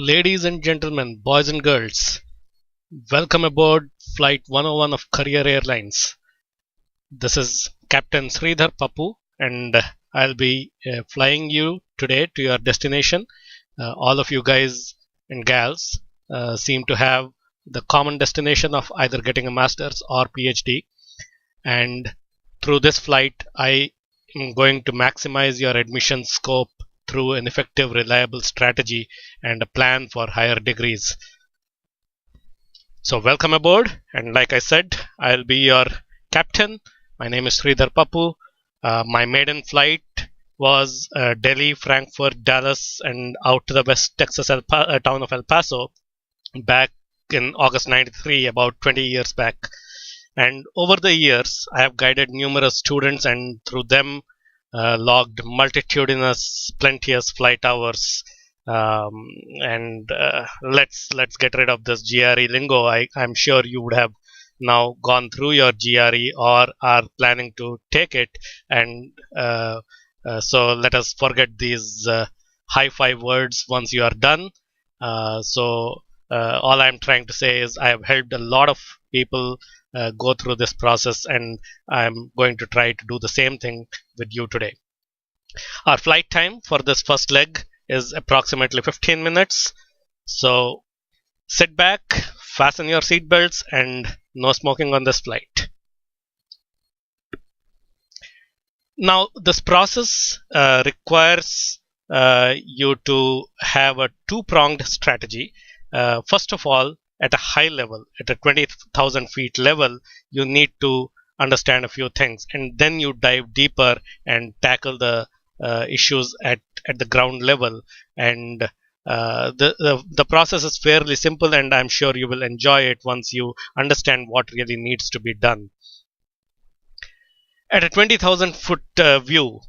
Ladies and gentlemen, boys and girls, welcome aboard Flight 101 of Career Airlines. This is Captain Sridhar Pappu, and I'll be flying you today to your destination. All of you guys and gals seem to have the common destination of either getting a master's or PhD, and through this flight, I am going to maximize your admission scope through an effective, reliable strategy and a plan for higher degrees. So welcome aboard, and like I said, I'll be your captain. My name is Sridhar Pappu. My maiden flight was Delhi, Frankfurt, Dallas, and out to the West Texas town of El Paso back in August 93, about 20 years back. And over the years, I have guided numerous students and through them logged multitudinous, plenteous flight hours. Let's get rid of this GRE lingo. I'm sure you would have now gone through your GRE or are planning to take it, and so let us forget these high five words once you are done. All I'm trying to say is I have helped a lot of people go through this process, and I'm going to try to do the same thing with you today. Our flight time for this first leg is approximately 15 minutes. So sit back, fasten your seatbelts, and no smoking on this flight. Now, this process requires you to have a two-pronged strategy. First of all, at a high level, at a 20,000 feet level, you need to understand a few things, and then you dive deeper and tackle the issues at the ground level. And the process is fairly simple, and I'm sure you will enjoy it once you understand what really needs to be done. At a 20,000 foot view,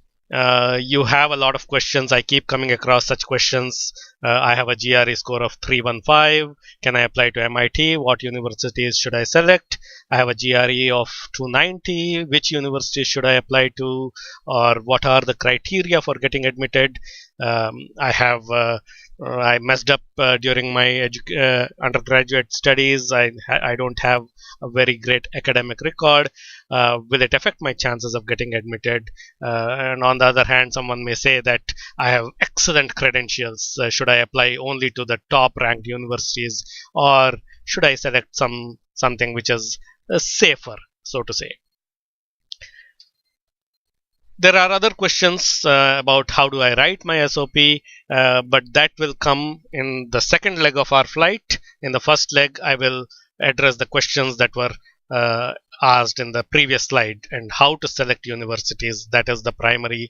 you have a lot of questions. I keep coming across such questions. I have a GRE score of 315. Can I apply to MIT? What universities should I select? I have a GRE of 290. Which universities should I apply to? Or what are the criteria for getting admitted? I messed up during my undergraduate studies. I don't have a very great academic record. Will it affect my chances of getting admitted? And on the other hand, someone may say that I have excellent credentials. Should I apply only to the top ranked universities, or should I select something which is safer, so to say? There are other questions about how do I write my SOP, but that will come in the second leg of our flight. In the first leg, I will address the questions that were asked in the previous slide and how to select universities. That is the primary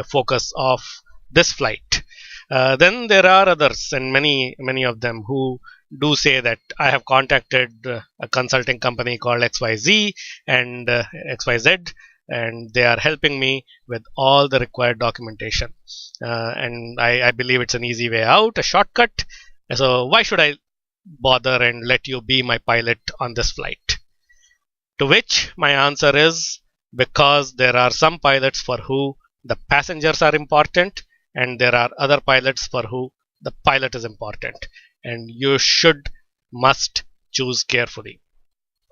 focus of this flight. Then there are others, and many of them, who do say that I have contacted a consulting company called XYZ and XYZ, and they are helping me with all the required documentation. And I believe it's an easy way out, a shortcut. So why should I bother and let you be my pilot on this flight? To which my answer is because there are some pilots for who the passengers are important, and there are other pilots for who the pilot is important, and you must choose carefully.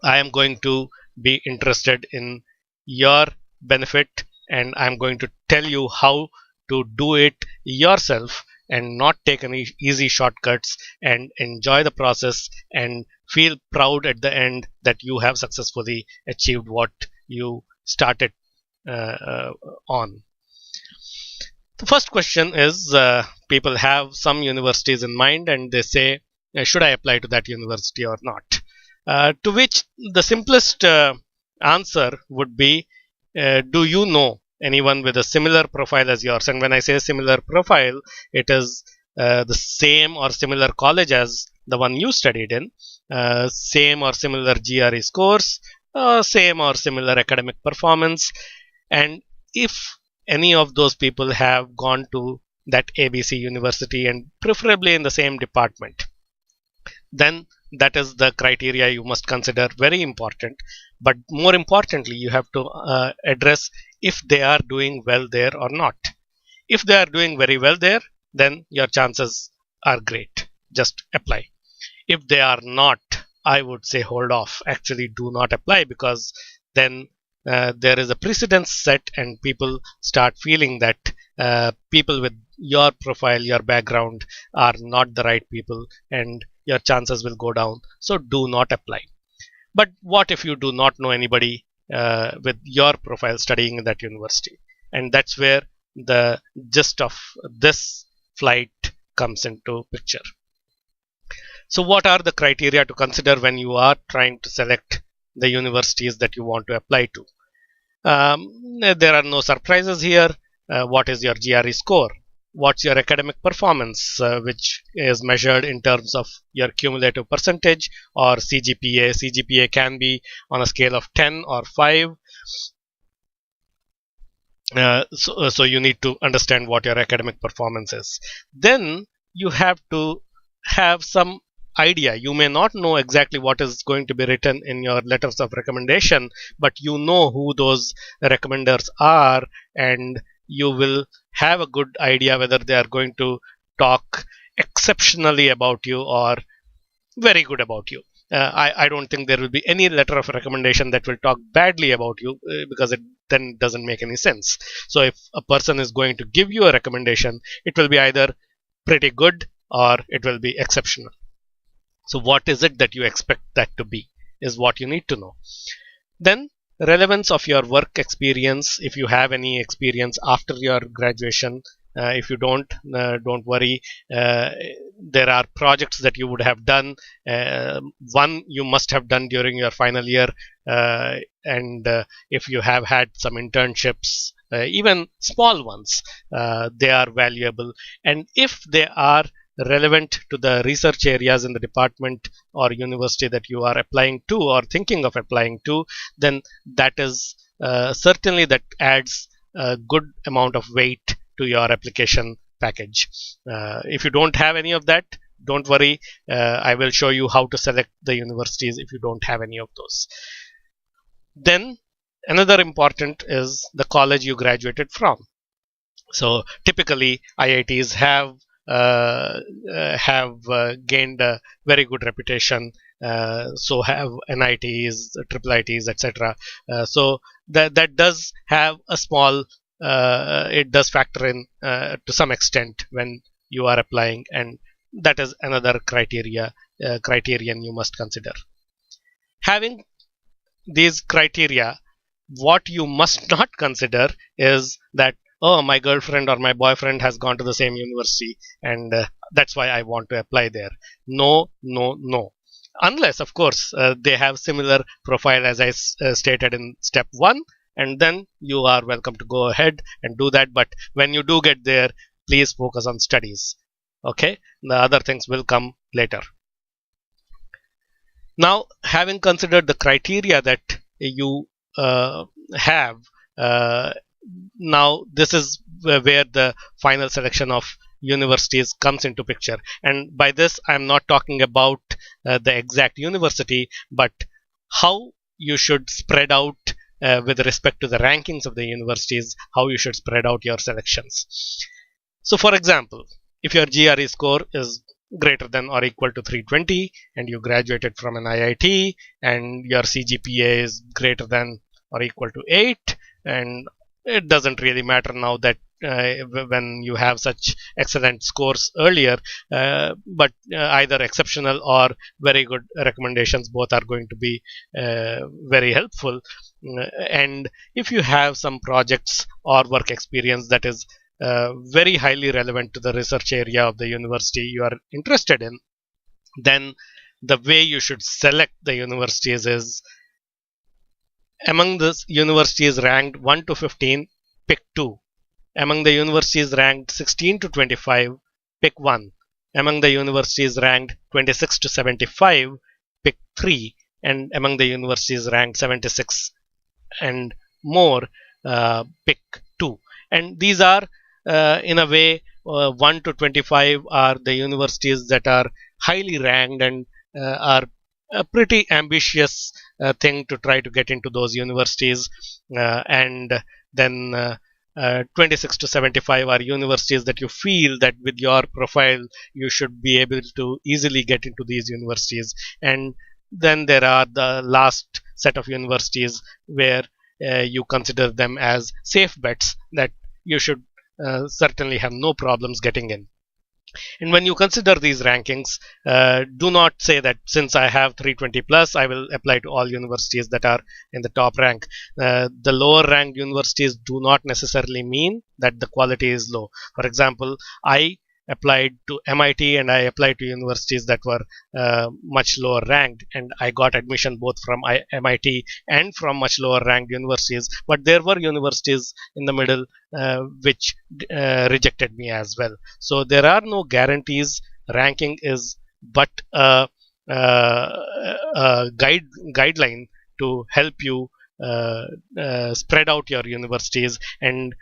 I am going to be interested in your benefit, and I'm going to tell you how to do it yourself and not take any easy shortcuts, and enjoy the process and feel proud at the end that you have successfully achieved what you started on. The first question is, people have some universities in mind and they say, should I apply to that university or not? To which the simplest answer would be, do you know anyone with a similar profile as yours? And when I say similar profile, it is the same or similar college as the one you studied in, same or similar GRE scores, same or similar academic performance. And if any of those people have gone to that ABC university, and preferably in the same department, then that is the criteria you must consider very important. But more importantly, you have to address if they are doing well there or not. If they are doing very well there, then your chances are great. just apply. If they are not, I would say hold off. Actually, do not apply, because then there is a precedence set and people start feeling that people with your profile, your background are not the right people, and your chances will go down. So do not apply. But what if you do not know anybody with your profile studying in that university? And that's where the gist of this flight comes into picture. So what are the criteria to consider when you are trying to select the universities that you want to apply to? There are no surprises here. What is your GRE score? What's your academic performance, which is measured in terms of your cumulative percentage, or CGPA. CGPA can be on a scale of 10 or 5. So you need to understand what your academic performance is. Then you have to have some idea. You may not know exactly what is going to be written in your letters of recommendation, but you know who those recommenders are, and you will have a good idea whether they are going to talk exceptionally about you or very good about you. I don't think there will be any letter of recommendation that will talk badly about you, because it then doesn't make any sense. So if a person is going to give you a recommendation, it will be either pretty good or it will be exceptional. So what is it that you expect that to be is what you need to know. Then relevance of your work experience, if you have any experience after your graduation. If you don't worry. There are projects that you would have done. One you must have done during your final year, and if you have had some internships, even small ones, they are valuable. And if they are relevant to the research areas in the department or university that you are applying to or thinking of applying to, then that is certainly that adds a good amount of weight to your application package. If you don't have any of that, don't worry. I will show you how to select the universities if you don't have any of those. Then another important is the college you graduated from. So typically IITs have gained a very good reputation. So have NITs, triple ITs, etc. So that does have a small. It does factor in to some extent when you are applying, and that is another criterion you must consider. Having these criteria, what you must not consider is that, oh, my girlfriend or my boyfriend has gone to the same university and that's why I want to apply there. No. Unless, of course, they have similar profile as I stated in step 1, and then you are welcome to go ahead and do that. But when you do get there, please focus on studies. Okay, the other things will come later. Now, having considered the criteria that you have, now this is where the final selection of universities comes into picture. And by this, I'm not talking about the exact university, but how you should spread out with respect to the rankings of the universities, how you should spread out your selections. So for example, if your GRE score is greater than or equal to 320 and you graduated from an IIT and your CGPA is greater than or equal to 8, and it doesn't really matter now that when you have such excellent scores earlier, but either exceptional or very good recommendations, both are going to be very helpful. And if you have some projects or work experience that is very highly relevant to the research area of the university you are interested in, then the way you should select the universities is, among the universities ranked 1 to 15, pick 2. Among the universities ranked 16 to 25, pick 1. Among the universities ranked 26 to 75, pick 3. And among the universities ranked 76 and more, pick 2. And these are, in a way, 1 to 25 are the universities that are highly ranked and are a pretty ambitious thing to try to get into those universities. And then 26 to 75 are universities that you feel that with your profile you should be able to easily get into these universities. And then there are the last set of universities where you consider them as safe bets that you should certainly have no problems getting in. And when you consider these rankings, do not say that since I have 320 plus, I will apply to all universities that are in the top rank. The lower ranked universities do not necessarily mean that the quality is low. For example, I applied to MIT and I applied to universities that were much lower ranked, and I got admission both from MIT and from much lower ranked universities. But there were universities in the middle which rejected me as well. So there are no guarantees. Ranking is but a guideline to help you spread out your universities and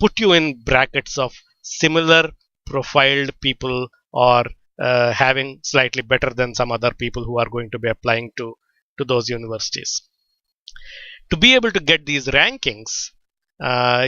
put you in brackets of similar profiled people, or having slightly better than some other people who are going to be applying to those universities. To be able to get these rankings,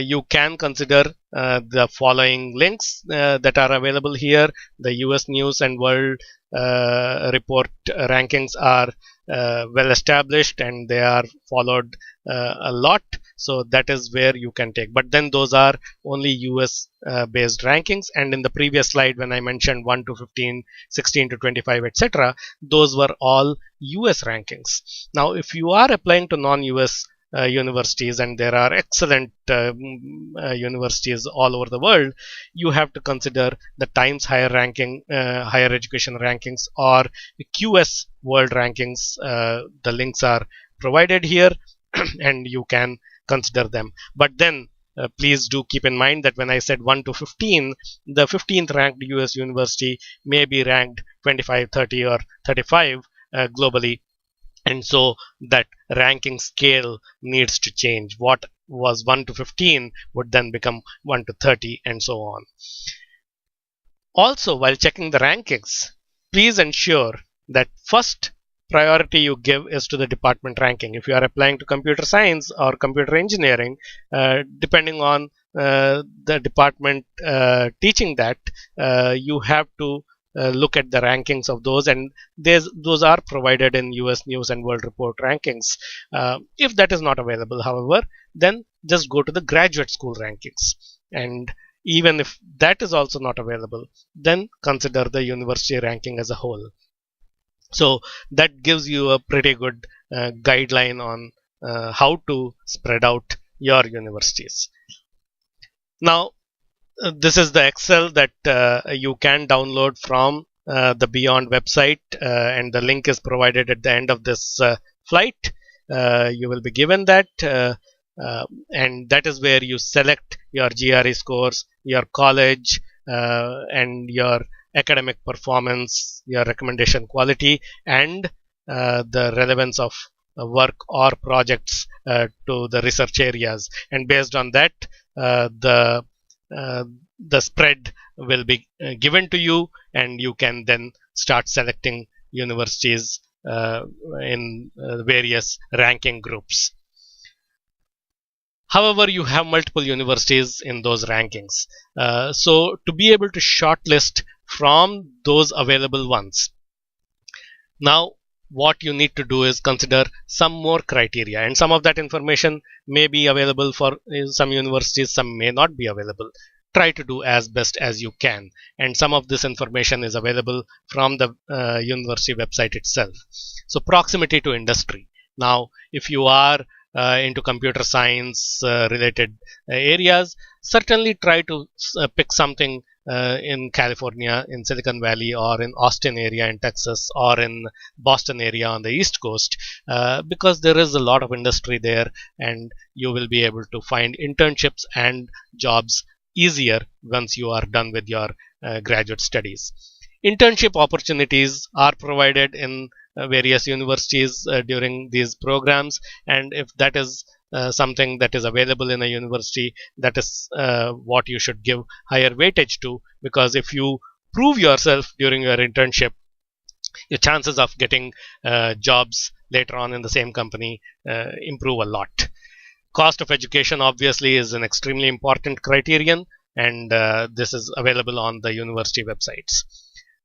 you can consider the following links that are available here. The US News and World Report rankings are well established and they are followed a lot. So that is where you can take. But then those are only US based rankings. And in the previous slide, when I mentioned 1 to 15, 16 to 25, etc., those were all US rankings. Now, if you are applying to non-US universities, and there are excellent universities all over the world, you have to consider the Times Higher Ranking, Higher Education Rankings, or QS World Rankings. The links are provided here and you can consider them. But then please do keep in mind that when I said 1 to 15, the 15th ranked US university may be ranked 25, 30 or 35 globally. And so that ranking scale needs to change. What was 1 to 15 would then become 1 to 30 and so on. Also, while checking the rankings, please ensure that first priority you give is to the department ranking. If you are applying to computer science or computer engineering, depending on the department teaching that, you have to look at the rankings of those, and those are provided in US News and World Report rankings. If that is not available, however, then just go to the graduate school rankings. And even if that is also not available, then consider the university ranking as a whole. So that gives you a pretty good guideline on how to spread out your universities. Now, this is the Excel that you can download from the Beyond website, and the link is provided at the end of this flight. You will be given that, and that is where you select your GRE scores, your college, and your academic performance, your recommendation quality, and the relevance of work or projects to the research areas. And based on that, the spread will be given to you, and you can then start selecting universities in various ranking groups. However, you have multiple universities in those rankings. So to be able to shortlist from those available ones, now what you need to do is consider some more criteria, and some of that information may be available for some universities, some may not be available. Try to do as best as you can, and some of this information is available from the university website itself. So proximity to industry. Now, if you are into computer science related areas, certainly try to pick something in California, in Silicon Valley, or in Austin area in Texas, or in Boston area on the East Coast, because there is a lot of industry there, and you will be able to find internships and jobs easier once you are done with your graduate studies. Internship opportunities are provided in various universities during these programs, and if that is something that is available in a university, that is what you should give higher weightage to, because if you prove yourself during your internship, your chances of getting jobs later on in the same company improve a lot. Cost of education obviously is an extremely important criterion, and this is available on the university websites.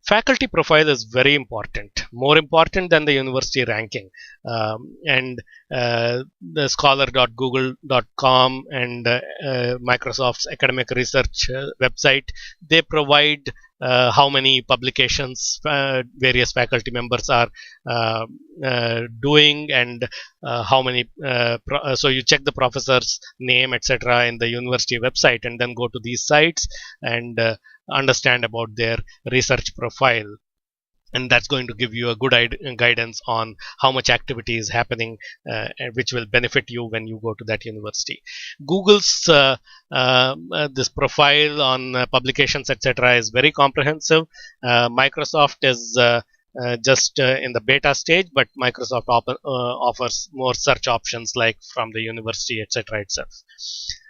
Faculty profile is very important, more important than the university ranking. And the scholar.google.com and Microsoft's academic research website, they provide how many publications various faculty members are doing, and how many so you check the professor's name, etc., in the university website, and then go to these sites and understand about their research profile, and that's going to give you a good guidance on how much activity is happening, which will benefit you when you go to that university. Google's this profile on publications, etc., is very comprehensive. Microsoft is just in the beta stage, but Microsoft offers more search options like from the university, etc., itself.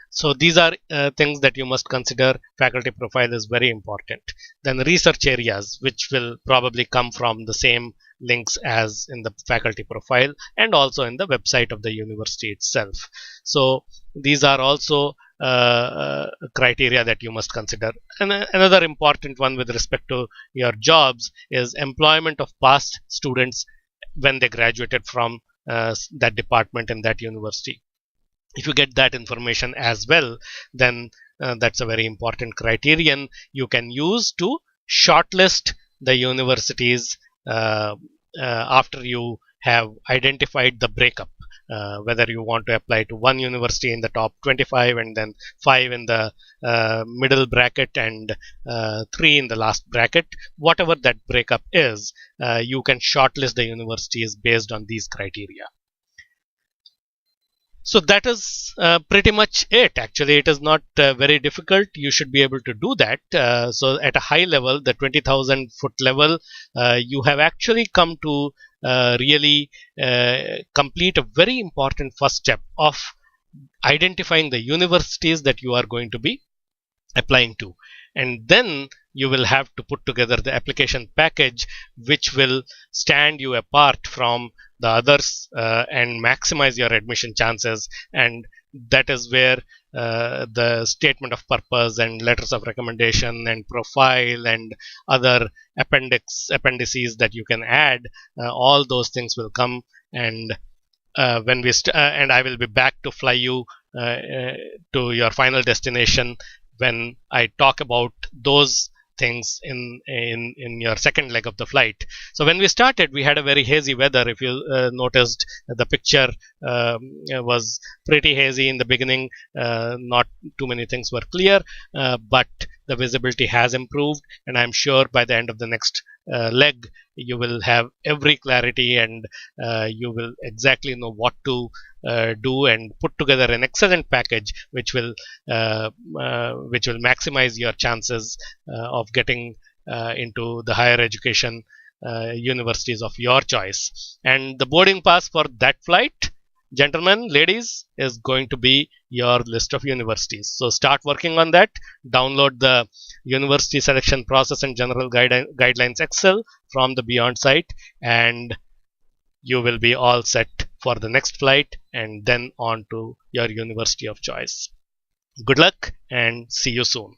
So these are things that you must consider. Faculty profile is very important. Then research areas, which will probably come from the same links as in the faculty profile and also in the website of the university itself. So these are also criteria that you must consider. And another important one with respect to your jobs is employment of past students when they graduated from that department in that university. If you get that information as well, then that's a very important criterion you can use to shortlist the universities after you have identified the breakup, whether you want to apply to one university in the top 25 and then 5 in the middle bracket and 3 in the last bracket. Whatever that breakup is, you can shortlist the universities based on these criteria. So that is pretty much it. Actually, it is not very difficult. You should be able to do that. So at a high level, the 20,000 foot level, you have actually come to really complete a very important first step of identifying the universities that you are going to be applying to. And then you will have to put together the application package which will stand you apart from the others and maximize your admission chances. And that is where the statement of purpose and letters of recommendation and profile and other appendices that you can add, all those things will come. And when we and I will be back to fly you to your final destination when I talk about those things in your second leg of the flight. So when we started, we had a very hazy weather. If you noticed, the picture was pretty hazy in the beginning. Not too many things were clear, but the visibility has improved, and I'm sure by the end of the next leg you will have every clarity, and you will exactly know what to do and put together an excellent package which will maximize your chances of getting into the higher education universities of your choice. And the boarding pass for that flight, gentlemen, ladies, is going to be your list of universities. So start working on that. Download the university selection process and general guidelines Excel from the Beyond site, and you will be all set for the next flight and then on to your university of choice. Good luck and see you soon.